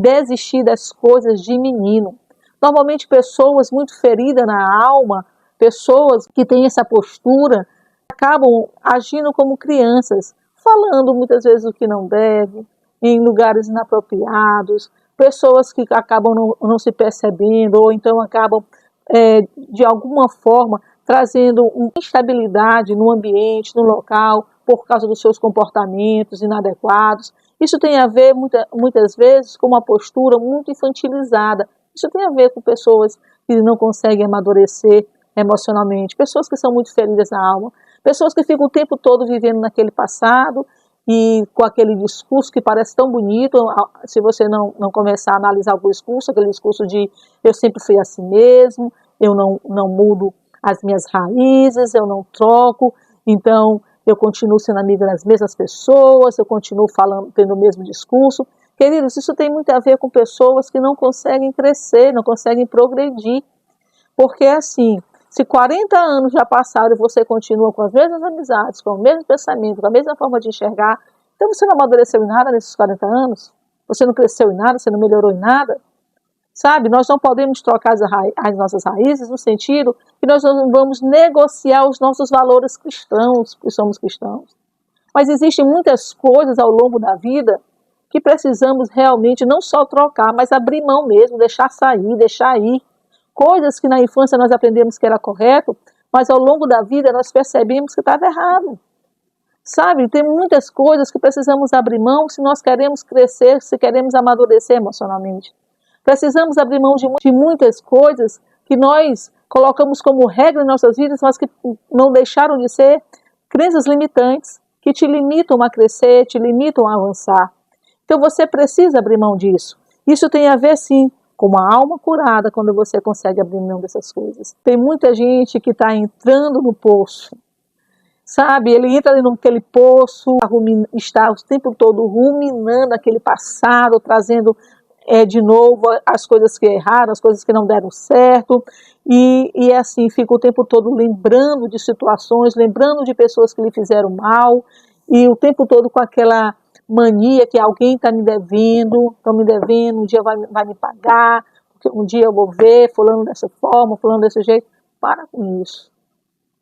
desistir das coisas de menino. Normalmente pessoas muito feridas na alma, pessoas que têm essa postura, acabam agindo como crianças, falando muitas vezes o que não deve, em lugares inapropriados, pessoas que acabam não se percebendo, ou então acabam, de alguma forma, trazendo uma instabilidade no ambiente, no local, por causa dos seus comportamentos inadequados. Isso tem a ver, muitas vezes, com uma postura muito infantilizada. Isso tem a ver com pessoas que não conseguem amadurecer emocionalmente, pessoas que são muito feridas na alma, pessoas que ficam o tempo todo vivendo naquele passado e com aquele discurso que parece tão bonito. Se você não começar a analisar o discurso, aquele discurso de eu sempre fui assim mesmo, eu não mudo as minhas raízes, eu não troco, então eu continuo sendo amiga das mesmas pessoas, eu continuo falando, tendo o mesmo discurso. Queridos, isso tem muito a ver com pessoas que não conseguem crescer, não conseguem progredir, porque assim, se 40 anos já passaram e você continua com as mesmas amizades, com o mesmo pensamento, com a mesma forma de enxergar, então você não amadureceu em nada nesses 40 anos? Você não cresceu em nada? Você não melhorou em nada? Sabe, nós não podemos trocar as nossas raízes no sentido que nós não vamos negociar os nossos valores cristãos, que somos cristãos. Mas existem muitas coisas ao longo da vida que precisamos realmente não só trocar, mas abrir mão mesmo, deixar sair, deixar ir. Coisas que na infância nós aprendemos que era correto, mas ao longo da vida nós percebemos que estava errado. Sabe, tem muitas coisas que precisamos abrir mão se nós queremos crescer, se queremos amadurecer emocionalmente. Precisamos abrir mão de muitas coisas que nós colocamos como regra em nossas vidas, mas que não deixaram de ser crenças limitantes, que te limitam a crescer, te limitam a avançar. Então você precisa abrir mão disso. Isso tem a ver, sim, com uma alma curada quando você consegue abrir mão dessas coisas. Tem muita gente que está entrando no poço, sabe? Ele entra naquele poço, está o tempo todo ruminando aquele passado, trazendo de novo as coisas que erraram, as coisas que não deram certo, e assim fica o tempo todo lembrando de situações, lembrando de pessoas que lhe fizeram mal, e o tempo todo com aquela mania que alguém está me devendo, um dia vai me pagar, porque um dia eu vou ver fulano dessa forma, fulano desse jeito. Para com isso.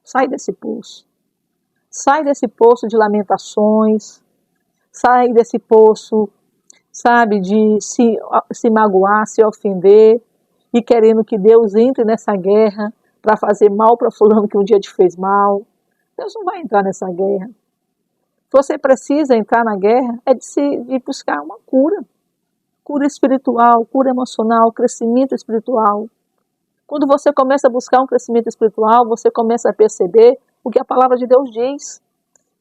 Sai desse poço. Sai desse poço de lamentações, sai desse poço, sabe, de se magoar, se ofender, e querendo que Deus entre nessa guerra para fazer mal para fulano que um dia te fez mal. Deus não vai entrar nessa guerra. Você precisa entrar na guerra de buscar uma cura espiritual, cura emocional, crescimento espiritual. Quando você começa a buscar um crescimento espiritual, você começa a perceber o que a palavra de Deus diz,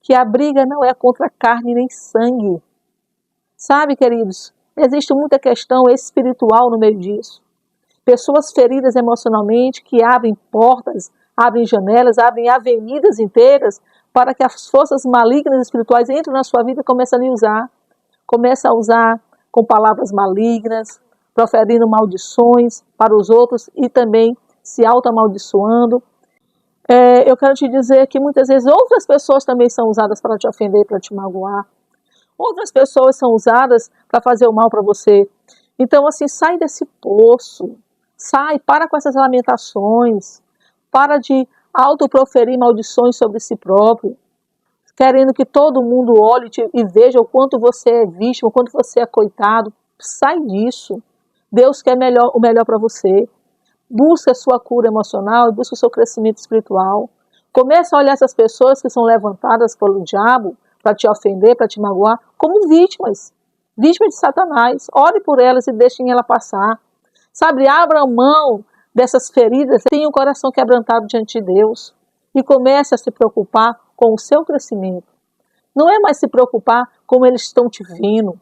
que a briga não é contra carne nem sangue. Sabe, queridos, existe muita questão espiritual no meio disso. Pessoas feridas emocionalmente que abrem portas, abrem janelas, abrem avenidas inteiras para que as forças malignas espirituais entrem na sua vida e comecem a lhe usar. Começa a usar com palavras malignas, proferindo maldições para os outros e também se auto-amaldiçoando. Eu quero te dizer que muitas vezes outras pessoas também são usadas para te ofender, para te magoar. Outras pessoas são usadas para fazer o mal para você. Então, assim, sai desse poço. Sai, para com essas lamentações. Para de autoproferir maldições sobre si próprio. Querendo que todo mundo olhe e veja o quanto você é vítima, o quanto você é coitado. Sai disso. Deus quer o melhor para você. Busca a sua cura emocional e busca o seu crescimento espiritual. Comece a olhar essas pessoas que são levantadas pelo diabo para te ofender, para te magoar, como vítimas de Satanás. Ore por elas e deixem ela passar. Sabe, abra mão dessas feridas, tenha o coração quebrantado diante de Deus e comece a se preocupar com o seu crescimento. Não é mais se preocupar como eles estão te vendo,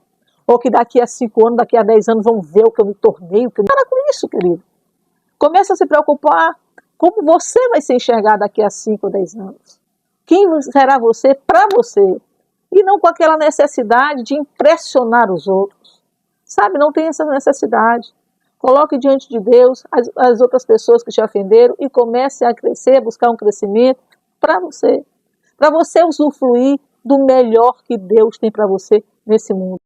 ou que daqui a 5 anos, daqui a 10 anos vão ver o que eu me tornei. Para com isso, querido. Comece a se preocupar como você vai se enxergar daqui a 5 ou 10 anos. Quem será você para você? E não com aquela necessidade de impressionar os outros. Sabe, não tem essa necessidade. Coloque diante de Deus as outras pessoas que te ofenderam e comece a crescer, a buscar um crescimento para você. Para você usufruir do melhor que Deus tem para você nesse mundo.